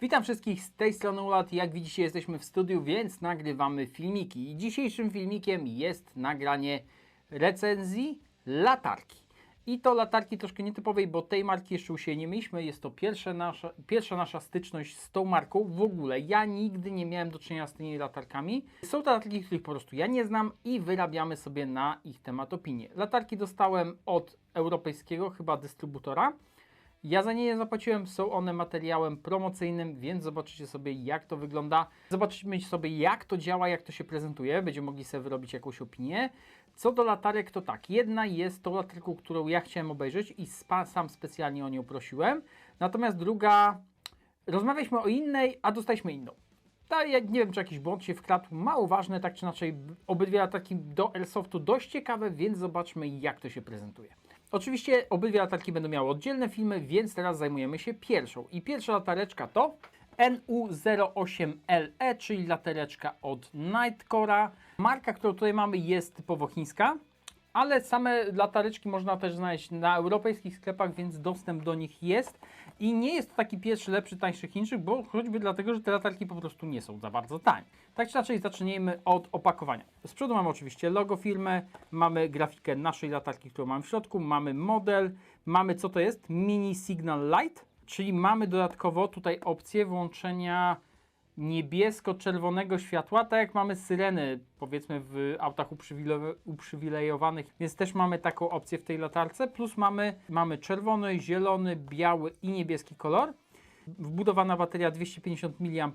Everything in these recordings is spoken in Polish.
Witam wszystkich z tej strony Ulat. Jak widzicie, jesteśmy w studiu, więc nagrywamy filmiki. I dzisiejszym filmikiem jest nagranie recenzji latarki. I to latarki troszkę nietypowej, bo tej marki jeszcze u siebie nie mieliśmy. Jest to pierwsza nasza styczność z tą marką. W ogóle ja nigdy nie miałem do czynienia z tymi latarkami. Są to latarki, których po prostu ja nie znam i wyrabiamy sobie na ich temat opinię. Latarki dostałem od europejskiego chyba dystrybutora. Ja za nie nie zapłaciłem, są one materiałem promocyjnym, więc zobaczycie sobie, jak to wygląda. Zobaczymy sobie, jak to działa, jak to się prezentuje. Będziemy mogli sobie wyrobić jakąś opinię. Co do latarek, to tak, jedna jest tą latarką, którą ja chciałem obejrzeć i sam specjalnie o nią prosiłem. Natomiast druga, rozmawialiśmy o innej, a dostaliśmy inną. Ja nie wiem, czy jakiś błąd się wkradł, mało ważne, tak czy inaczej, obydwie latarki do Airsoftu dość ciekawe, więc zobaczmy, jak to się prezentuje. Oczywiście obydwie latarki będą miały oddzielne filmy, więc teraz zajmujemy się pierwszą. I pierwsza latareczka to NU08LE, czyli latareczka od Nightcora. Marka, którą tutaj mamy, jest typowo chińska, ale same latareczki można też znaleźć na europejskich sklepach, więc dostęp do nich jest. I nie jest to taki pierwszy, lepszy, tańszy chińczyk, bo choćby dlatego, że te latarki po prostu nie są za bardzo tanie. Tak czy inaczej zacznijmy od opakowania. Z przodu mamy oczywiście logo firmy, mamy grafikę naszej latarki, którą mamy w środku, mamy model, mamy co to jest? Mini Signal Light, czyli mamy dodatkowo tutaj opcję włączenia niebiesko-czerwonego światła, tak jak mamy syreny, powiedzmy w autach uprzywilejowanych, więc też mamy taką opcję w tej latarce, plus mamy czerwony, zielony, biały i niebieski kolor. Wbudowana bateria 250 mAh,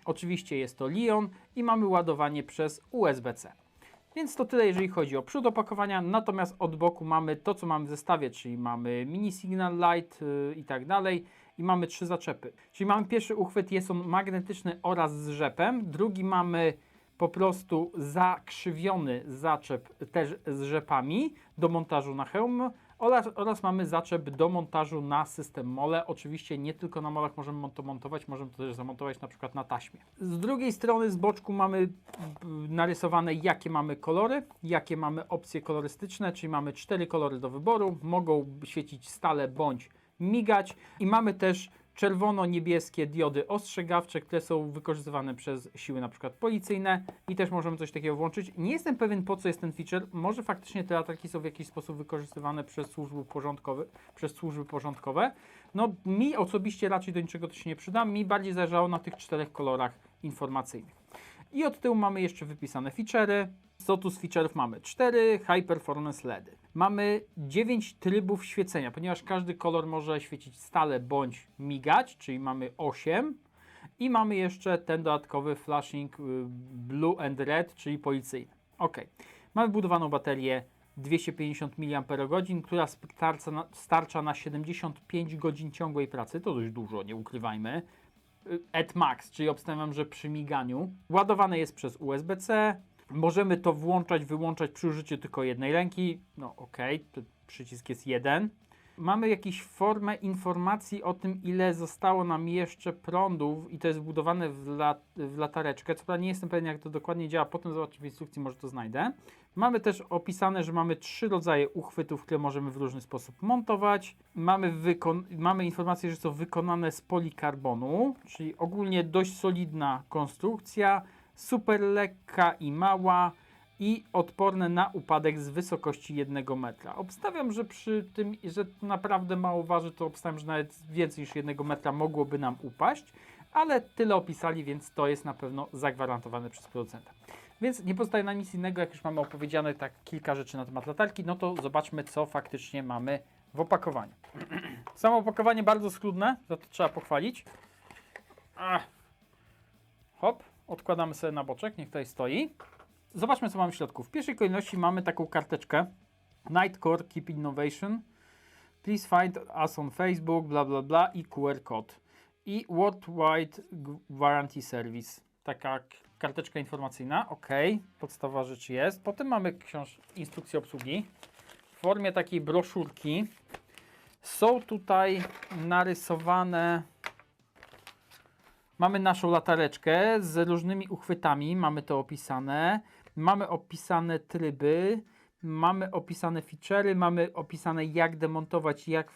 oczywiście jest to Li-ion i mamy ładowanie przez USB-C. Więc to tyle, jeżeli chodzi o przód opakowania, natomiast od boku mamy to, co mamy w zestawie, czyli mamy mini Signal Light i tak dalej i mamy 3 zaczepy. Czyli mamy pierwszy uchwyt, jest on magnetyczny oraz z rzepem, drugi mamy po prostu zakrzywiony zaczep też z rzepami do montażu na hełm oraz mamy zaczep do montażu na system mole. Oczywiście nie tylko na molach możemy to montować, możemy to też zamontować na przykład na taśmie. Z drugiej strony z boczku mamy narysowane, jakie mamy kolory, jakie mamy opcje kolorystyczne, czyli mamy 4 kolory do wyboru, mogą świecić stale bądź migać i mamy też czerwono-niebieskie diody ostrzegawcze, które są wykorzystywane przez siły na przykład policyjne i też możemy coś takiego włączyć. Nie jestem pewien, po co jest ten feature. Może faktycznie te latarki są w jakiś sposób wykorzystywane przez służby porządkowe. No mi osobiście raczej do niczego to się nie przyda. Mi bardziej zależało na tych 4 kolorach informacyjnych. I od tyłu mamy jeszcze wypisane feature'y. Co tu z feature'ów mamy? 4 High Performance LEDy. Mamy 9 trybów świecenia, ponieważ każdy kolor może świecić stale bądź migać, czyli mamy 8. I mamy jeszcze ten dodatkowy flashing blue and red, czyli policyjny. Ok. Mamy budowaną baterię 250 mAh, która starcza na 75 godzin ciągłej pracy. To dość dużo, nie ukrywajmy. At max, czyli obstawiam, że przy miganiu. Ładowane jest przez USB-C. Możemy to włączać, wyłączać przy użyciu tylko jednej ręki. No ok, przycisk jest jeden. Mamy jakąś formę informacji o tym, ile zostało nam jeszcze prądów i to jest wbudowane w latareczkę. Co prawda nie jestem pewien, jak to dokładnie działa, potem zobaczę w instrukcji, może to znajdę. Mamy też opisane, że mamy 3 rodzaje uchwytów, które możemy w różny sposób montować. Mamy informację, że są wykonane z polikarbonu, czyli ogólnie dość solidna konstrukcja, super lekka i mała i odporne na upadek z wysokości 1 metra. Obstawiam, że przy tym, że to naprawdę mało waży, to obstawiam, że nawet więcej niż 1 metra mogłoby nam upaść, ale tyle opisali, więc to jest na pewno zagwarantowane przez producenta. Więc nie pozostaje nam nic innego, jak już mamy opowiedziane tak kilka rzeczy na temat latarki, no to zobaczmy, co faktycznie mamy w opakowaniu. Samo opakowanie bardzo schludne, za to trzeba pochwalić. Hop, odkładamy sobie na boczek, niech tutaj stoi. Zobaczmy, co mamy w środku. W pierwszej kolejności mamy taką karteczkę Nightcore Keep Innovation. Please find us on Facebook, bla bla bla i QR kod. I Worldwide Warranty Service. Taka karteczka informacyjna. Ok, podstawowa rzecz jest. Potem mamy instrukcję obsługi w formie takiej broszurki. Są tutaj narysowane... Mamy naszą latareczkę z różnymi uchwytami, mamy to opisane. Mamy opisane tryby. mamy opisane feature'y, mamy opisane jak demontować, jak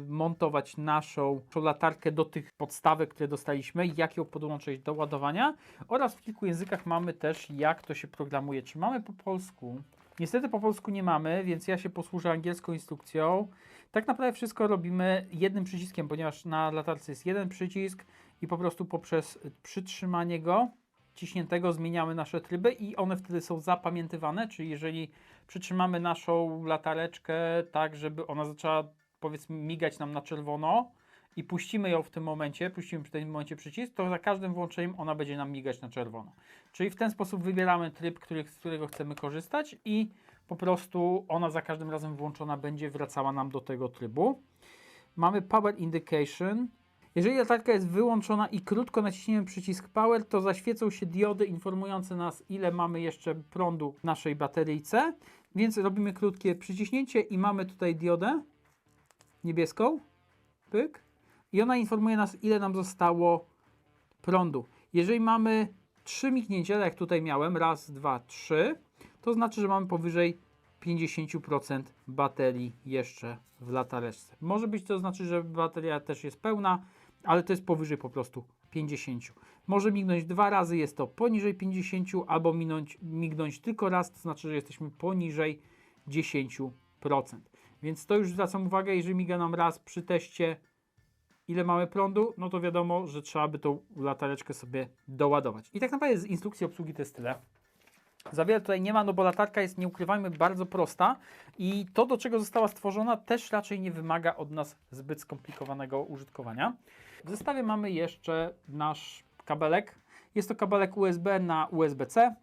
montować naszą latarkę do tych podstawek, które dostaliśmy, jak ją podłączyć do ładowania oraz w kilku językach mamy też jak to się programuje. Czy mamy po polsku? Niestety po polsku nie mamy, więc ja się posłużę angielską instrukcją. Tak naprawdę wszystko robimy jednym przyciskiem, ponieważ na latarce jest jeden przycisk i po prostu poprzez przytrzymanie go ciśniętego zmieniamy nasze tryby i one wtedy są zapamiętywane, czyli jeżeli przytrzymamy naszą latareczkę tak, żeby ona zaczęła powiedzmy migać nam na czerwono i puścimy ją w tym momencie, puścimy w tym momencie przycisk, to za każdym włączeniem ona będzie nam migać na czerwono. Czyli w ten sposób wybieramy tryb, z którego chcemy korzystać i po prostu ona za każdym razem włączona będzie wracała nam do tego trybu. Mamy Power Indication. Jeżeli latarka jest wyłączona i krótko naciśniemy przycisk Power, to zaświecą się diody informujące nas, ile mamy jeszcze prądu w naszej bateryjce. Więc robimy krótkie przyciśnięcie i mamy tutaj diodę niebieską. Pyk. I ona informuje nas, ile nam zostało prądu. Jeżeli mamy 3 mignięcia, jak tutaj miałem, raz, dwa, 3, to znaczy, że mamy powyżej 50% baterii jeszcze w latareczce. Może być to znaczy, że bateria też jest pełna, ale to jest powyżej po prostu 50. Może mignąć 2 razy, jest to poniżej 50, albo mignąć tylko raz, to znaczy, że jesteśmy poniżej 10%. Więc to już zwracam uwagę, jeżeli miga nam raz przy teście, ile mamy prądu, no to wiadomo, że trzeba by tą latareczkę sobie doładować. I tak naprawdę z instrukcji obsługi to jest tyle. Za wiele tutaj nie ma, no bo latarka jest, nie ukrywajmy, bardzo prosta i to, do czego została stworzona, też raczej nie wymaga od nas zbyt skomplikowanego użytkowania. W zestawie mamy jeszcze nasz kabelek. Jest to kabelek USB na USB-C.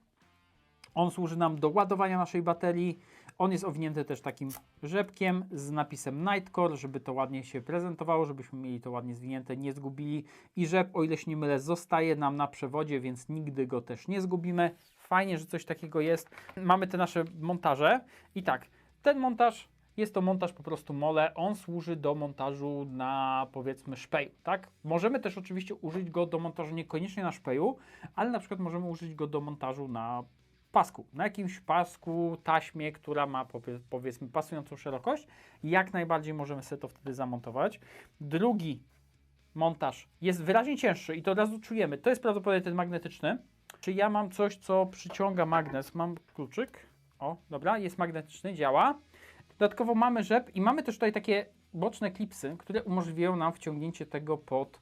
On służy nam do ładowania naszej baterii. On jest owinięty też takim rzepkiem z napisem Nightcore, żeby to ładnie się prezentowało, żebyśmy mieli to ładnie zwinięte, nie zgubili. I rzep, o ile się nie mylę, zostaje nam na przewodzie, więc nigdy go też nie zgubimy. Fajnie, że coś takiego jest. Mamy te nasze montaże i tak, ten montaż jest to montaż po prostu mole. On służy do montażu na, powiedzmy, szpeju, tak? Możemy też oczywiście użyć go do montażu niekoniecznie na szpeju, ale na przykład możemy użyć go do montażu na pasku, na jakimś pasku, taśmie, która ma powiedzmy pasującą szerokość. Jak najbardziej możemy sobie to wtedy zamontować. Drugi montaż jest wyraźnie cięższy i to od razu czujemy. To jest prawdopodobnie ten magnetyczny. Czy ja mam coś, co przyciąga magnes? Mam kluczyk. O, dobra, jest magnetyczny, działa. Dodatkowo mamy rzep i mamy też tutaj takie boczne klipsy, które umożliwiają nam wciągnięcie tego pod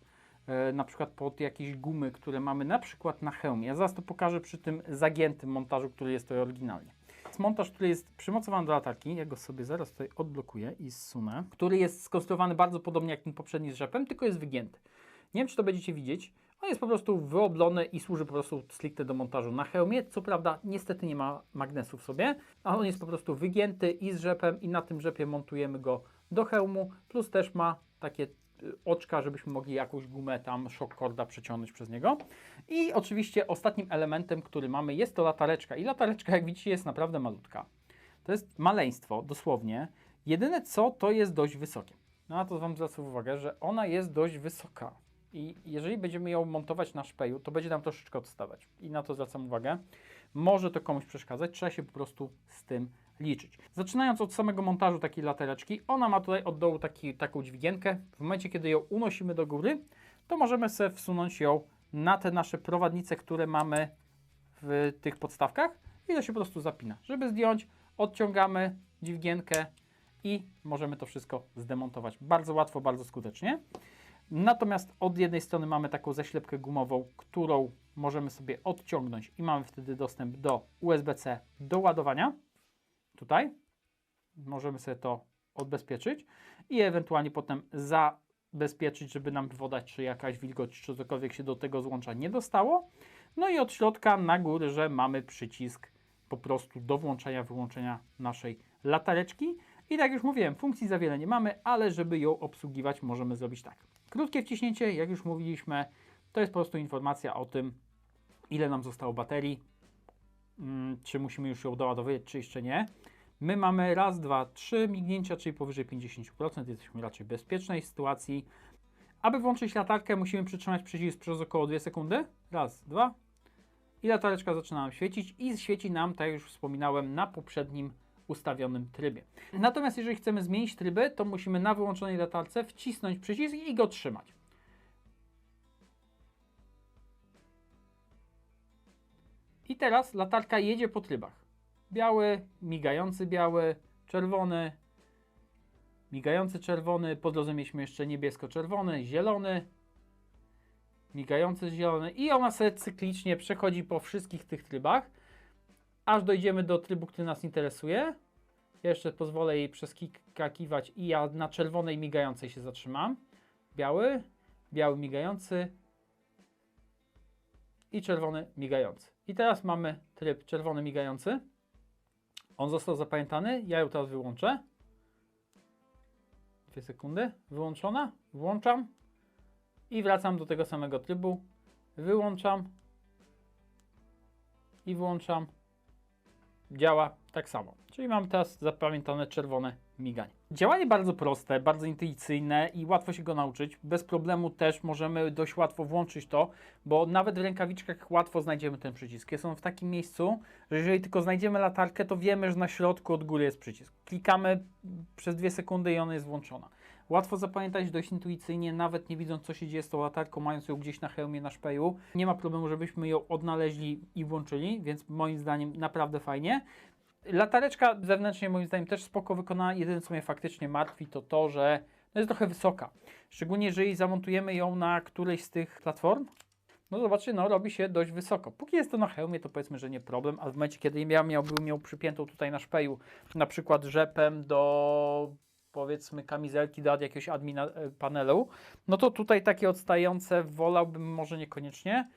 na przykład pod jakieś gumy, które mamy na przykład na hełmie. Ja zaraz to pokażę przy tym zagiętym montażu, który jest tutaj oryginalnie. Jest montaż, który jest przymocowany do latarki, ja go sobie zaraz tutaj odblokuję i zsunę, który jest skonstruowany bardzo podobnie jak ten poprzedni z rzepem, tylko jest wygięty. Nie wiem, czy to będziecie widzieć. On jest po prostu wyoblony i służy po prostu stricte do montażu na hełmie. Co prawda, niestety nie ma magnesu w sobie, ale on jest po prostu wygięty i z rzepem i na tym rzepie montujemy go do hełmu, plus też ma takie oczka, żebyśmy mogli jakąś gumę tam, shock corda przeciągnąć przez niego. I oczywiście ostatnim elementem, który mamy, jest to latareczka. I latareczka, jak widzicie, jest naprawdę malutka. To jest maleństwo, dosłownie. Jedyne co, to jest dość wysokie. No a to Wam zwracam uwagę, że ona jest dość wysoka. I jeżeli będziemy ją montować na szpeju, to będzie nam troszeczkę odstawać. I na to zwracam uwagę. Może to komuś przeszkadzać, trzeba się po prostu z tym liczyć. Zaczynając od samego montażu takiej latareczki, ona ma tutaj od dołu taką dźwigienkę. W momencie, kiedy ją unosimy do góry, to możemy sobie wsunąć ją na te nasze prowadnice, które mamy w tych podstawkach i to się po prostu zapina. Żeby zdjąć, odciągamy dźwigienkę i możemy to wszystko zdemontować. Bardzo łatwo, bardzo skutecznie. Natomiast od jednej strony mamy taką zaślepkę gumową, którą możemy sobie odciągnąć i mamy wtedy dostęp do USB-C do ładowania. Tutaj możemy sobie to odbezpieczyć i ewentualnie potem zabezpieczyć, żeby nam woda czy jakaś wilgoć czy cokolwiek się do tego złącza nie dostało. No i od środka na górze mamy przycisk po prostu do włączenia, wyłączenia naszej latareczki. I tak jak już mówiłem, funkcji za wiele nie mamy, ale żeby ją obsługiwać możemy zrobić tak. Krótkie wciśnięcie, jak już mówiliśmy, to jest po prostu informacja o tym, ile nam zostało baterii, czy musimy już ją doładowywać, czy jeszcze nie. My mamy raz, dwa, 3 mignięcia, czyli powyżej 50%, jesteśmy raczej w bezpiecznej sytuacji. Aby włączyć latarkę, musimy przytrzymać przycisk przez około 2 sekundy. Raz, dwa. I latareczka zaczyna nam świecić i świeci nam, tak jak już wspominałem, na poprzednim ustawionym trybie. Natomiast jeżeli chcemy zmienić tryby, to musimy na wyłączonej latarce wcisnąć przycisk i go trzymać. I teraz latarka jedzie po trybach. Biały, migający biały, czerwony, migający czerwony, po drodze mieliśmy jeszcze niebiesko-czerwony, zielony, migający zielony i ona sobie cyklicznie przechodzi po wszystkich tych trybach, aż dojdziemy do trybu, który nas interesuje. Ja jeszcze pozwolę jej przeskakiwać i ja na czerwonej migającej się zatrzymam. Biały, biały migający i czerwony migający. I teraz mamy tryb czerwony migający. On został zapamiętany. Ja ją teraz wyłączę. 2 sekundy. Wyłączona. Włączam. I wracam do tego samego trybu. Wyłączam. I włączam. Działa tak samo. Czyli mam teraz zapamiętane czerwone miganie. Działanie bardzo proste, bardzo intuicyjne i łatwo się go nauczyć. Bez problemu też możemy dość łatwo włączyć to, bo nawet w rękawiczkach łatwo znajdziemy ten przycisk. Jest on w takim miejscu, że jeżeli tylko znajdziemy latarkę, to wiemy, że na środku od góry jest przycisk. Klikamy przez 2 sekundy i ona jest włączona. Łatwo zapamiętać, dość intuicyjnie, nawet nie widząc, co się dzieje z tą latarką, mając ją gdzieś na hełmie, na szpeju. Nie ma problemu, żebyśmy ją odnaleźli i włączyli, więc moim zdaniem naprawdę fajnie. Latareczka zewnętrznie moim zdaniem też spoko wykonana. Jedyne, co mnie faktycznie martwi, to to, że jest trochę wysoka. Szczególnie jeżeli zamontujemy ją na którejś z tych platform. No zobaczcie, no robi się dość wysoko. Póki jest to na hełmie, to powiedzmy, że nie problem, a w momencie, kiedy ja miałbym ją przypiętą tutaj na szpeju, na przykład rzepem do, powiedzmy, kamizelki, do jakiegoś admina panelu, no to tutaj takie odstające wolałbym może niekoniecznie.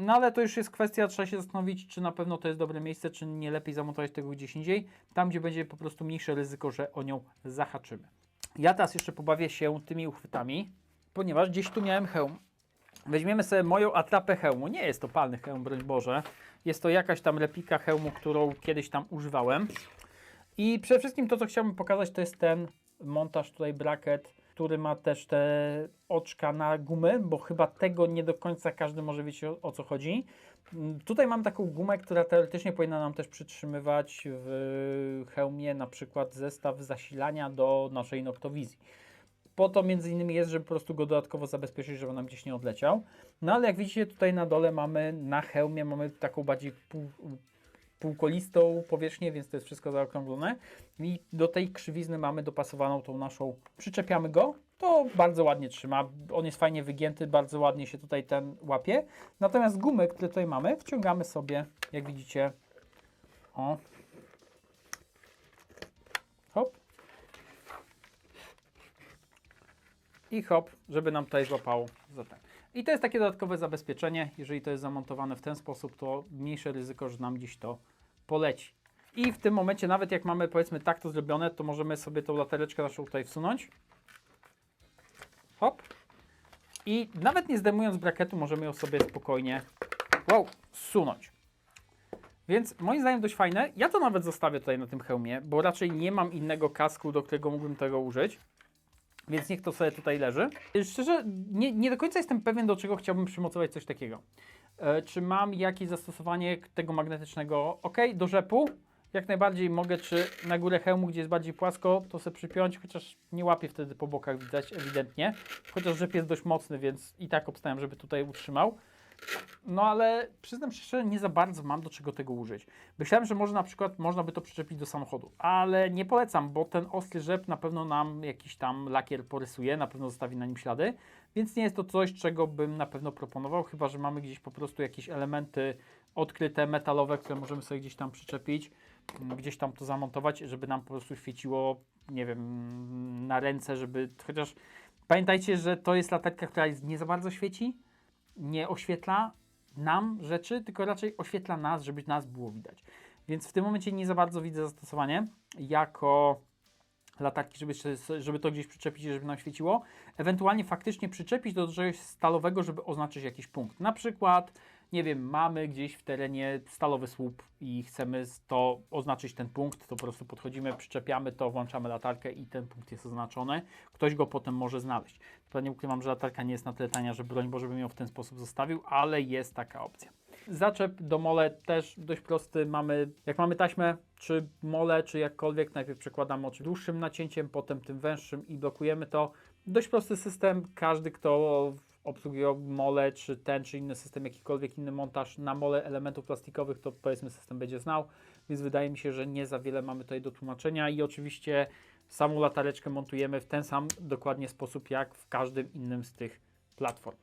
No ale to już jest kwestia, trzeba się zastanowić, czy na pewno to jest dobre miejsce, czy nie lepiej zamontować tego gdzieś indziej, tam gdzie będzie po prostu mniejsze ryzyko, że o nią zahaczymy. Ja teraz jeszcze pobawię się tymi uchwytami, ponieważ gdzieś tu miałem hełm. Weźmiemy sobie moją atrapę hełmu, nie jest to palny hełm, broń Boże, jest to jakaś tam replika hełmu, którą kiedyś tam używałem. I przede wszystkim to, co chciałbym pokazać, to jest ten montaż tutaj bracket, który ma też te oczka na gumy, bo chyba tego nie do końca każdy może wiedzieć, o co chodzi. Tutaj mam taką gumę, która teoretycznie powinna nam też przytrzymywać w hełmie na przykład zestaw zasilania do naszej noktowizji. Po to między innymi jest, żeby po prostu go dodatkowo zabezpieczyć, żeby nam gdzieś nie odleciał. No ale jak widzicie, tutaj na dole mamy, na hełmie mamy taką bardziej półkolistą powierzchnię, więc to jest wszystko zaokrąglone. I do tej krzywizny mamy dopasowaną tą naszą, przyczepiamy go, to bardzo ładnie trzyma, on jest fajnie wygięty, bardzo ładnie się tutaj ten łapie. Natomiast gumy, które tutaj mamy, wciągamy sobie, jak widzicie, o, hop, i hop, żeby nam tutaj złapało za ten. I to jest takie dodatkowe zabezpieczenie. Jeżeli to jest zamontowane w ten sposób, to mniejsze ryzyko, że nam gdzieś to poleci. I w tym momencie, nawet jak mamy, powiedzmy, tak to zrobione, to możemy sobie tą latareczkę naszą tutaj wsunąć. Hop. I nawet nie zdejmując brakietu, możemy ją sobie spokojnie, zsunąć. Więc moim zdaniem dość fajne. Ja to nawet zostawię tutaj na tym hełmie, bo raczej nie mam innego kasku, do którego mógłbym tego użyć. Więc niech to sobie tutaj leży. Szczerze, nie do końca jestem pewien, do czego chciałbym przymocować coś takiego. Czy mam jakieś zastosowanie tego magnetycznego? Ok, do rzepu jak najbardziej mogę, czy na górę hełmu, gdzie jest bardziej płasko, to sobie przypiąć, chociaż nie łapię wtedy po bokach, widać ewidentnie. Chociaż rzep jest dość mocny, więc i tak obstawiam, żeby tutaj utrzymał. No ale przyznam się szczerze, nie za bardzo mam do czego tego użyć. Myślałem, że może na przykład można by to przyczepić do samochodu, ale nie polecam, bo ten ostry rzep na pewno nam jakiś tam lakier porysuje, na pewno zostawi na nim ślady, więc nie jest to coś, czego bym na pewno proponował, chyba że mamy gdzieś po prostu jakieś elementy odkryte, metalowe, które możemy sobie gdzieś tam przyczepić, gdzieś tam to zamontować, żeby nam po prostu świeciło, nie wiem, na ręce, żeby chociaż pamiętajcie, że to jest latarka, która nie za bardzo świeci, nie oświetla nam rzeczy, tylko raczej oświetla nas, żeby nas było widać. Więc w tym momencie nie za bardzo widzę zastosowanie jako latarki, żeby to gdzieś przyczepić i żeby nam świeciło. Ewentualnie faktycznie przyczepić do czegoś stalowego, żeby oznaczyć jakiś punkt. Na przykład, nie wiem, mamy gdzieś w terenie stalowy słup i chcemy to oznaczyć ten punkt, to po prostu podchodzimy, przyczepiamy to, włączamy latarkę i ten punkt jest oznaczony. Ktoś go potem może znaleźć. Nie ukrywam, że latarka nie jest na tyle tania, że broń Boże bym ją w ten sposób zostawił, ale jest taka opcja. Zaczep do mole też dość prosty. Jak mamy taśmę, czy mole, czy jakkolwiek, najpierw przekładamy oczy dłuższym nacięciem, potem tym węższym i blokujemy to. Dość prosty system. Każdy, kto obsługuje mole, czy ten, czy inny system, jakikolwiek inny montaż na mole elementów plastikowych, to powiedzmy system będzie znał, więc wydaje mi się, że nie za wiele mamy tutaj do tłumaczenia i oczywiście samą latareczkę montujemy w ten sam dokładnie sposób, jak w każdym innym z tych platform.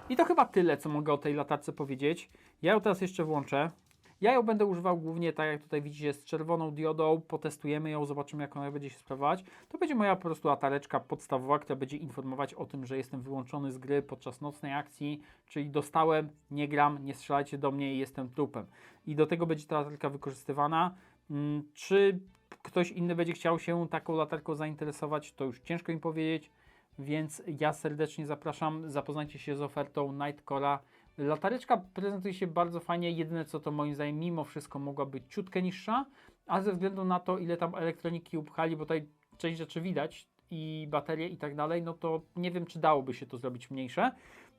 I to chyba tyle, co mogę o tej latarce powiedzieć. Ja ją teraz jeszcze włączę. Ja ją będę używał głównie, tak jak tutaj widzicie, z czerwoną diodą. Potestujemy ją, zobaczymy, jak ona będzie się sprawować. To będzie moja po prostu latareczka podstawowa, która będzie informować o tym, że jestem wyłączony z gry podczas nocnej akcji, czyli dostałem, nie gram, nie strzelajcie do mnie i jestem trupem. I do tego będzie ta latarka wykorzystywana. Czy ktoś inny będzie chciał się taką latarką zainteresować, to już ciężko im powiedzieć. Więc ja serdecznie zapraszam, zapoznajcie się z ofertą Nightcora. Latareczka prezentuje się bardzo fajnie, jedyne co to moim zdaniem mimo wszystko mogła być ciutkę niższa, a ze względu na to, ile tam elektroniki upchali, bo tutaj część rzeczy widać i baterie i tak dalej, no to nie wiem, czy dałoby się to zrobić mniejsze.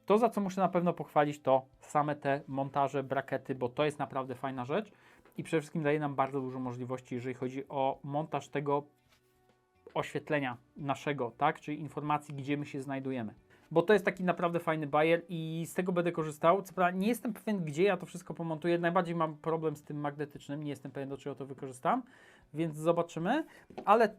To, za co muszę na pewno pochwalić, to same te montaże, brakety, bo to jest naprawdę fajna rzecz i przede wszystkim daje nam bardzo dużo możliwości, jeżeli chodzi o montaż tego oświetlenia naszego, tak, czyli informacji, gdzie my się znajdujemy. Bo to jest taki naprawdę fajny bajer i z tego będę korzystał. Co prawda nie jestem pewien, gdzie ja to wszystko pomontuję. Najbardziej mam problem z tym magnetycznym. Nie jestem pewien, do czego to wykorzystam, więc zobaczymy. Ale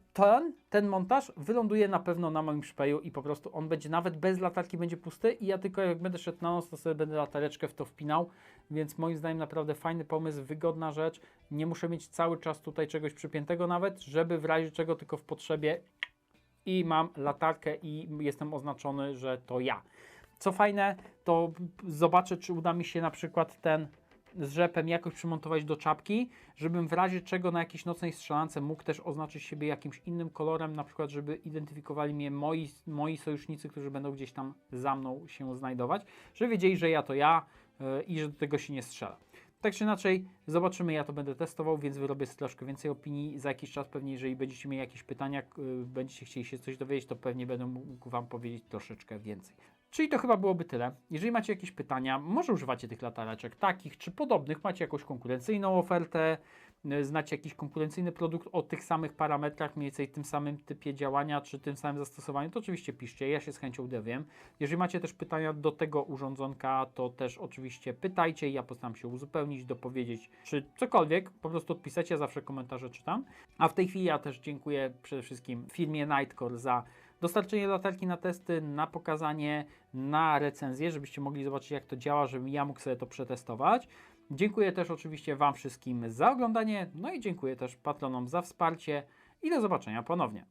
ten montaż wyląduje na pewno na moim szpeju i po prostu on będzie nawet bez latarki będzie pusty i ja tylko jak będę szedł na noc, to sobie będę latareczkę w to wpinał. Więc moim zdaniem naprawdę fajny pomysł, wygodna rzecz. Nie muszę mieć cały czas tutaj czegoś przypiętego nawet, żeby w razie czego tylko w potrzebie i mam latarkę i jestem oznaczony, że to ja. Co fajne, to zobaczę, czy uda mi się na przykład ten z rzepem jakoś przymontować do czapki, żebym w razie czego na jakiejś nocnej strzelance mógł też oznaczyć siebie jakimś innym kolorem, na przykład, żeby identyfikowali mnie moi sojusznicy, którzy będą gdzieś tam za mną się znajdować, żeby wiedzieli, że ja to ja i że do tego się nie strzela. Tak czy inaczej, zobaczymy, ja to będę testował, więc wyrobię troszkę więcej opinii. Za jakiś czas pewnie, jeżeli będziecie mieli jakieś pytania, będziecie chcieli się coś dowiedzieć, to pewnie będę mógł Wam powiedzieć troszeczkę więcej. Czyli to chyba byłoby tyle. Jeżeli macie jakieś pytania, może używacie tych latareczek takich czy podobnych, macie jakąś konkurencyjną ofertę, znacie jakiś konkurencyjny produkt o tych samych parametrach, mniej więcej tym samym typie działania, czy tym samym zastosowaniu, to oczywiście piszcie, ja się z chęcią dowiem. Jeżeli macie też pytania do tego urządzonka, to też oczywiście pytajcie, ja postaram się uzupełnić, dopowiedzieć, czy cokolwiek, po prostu odpisać, ja zawsze komentarze czytam. A w tej chwili ja też dziękuję przede wszystkim firmie Nightcore za dostarczenie latarki na testy, na pokazanie, na recenzję, żebyście mogli zobaczyć, jak to działa, żebym ja mógł sobie to przetestować. Dziękuję też oczywiście Wam wszystkim za oglądanie, no i dziękuję też patronom za wsparcie i do zobaczenia ponownie.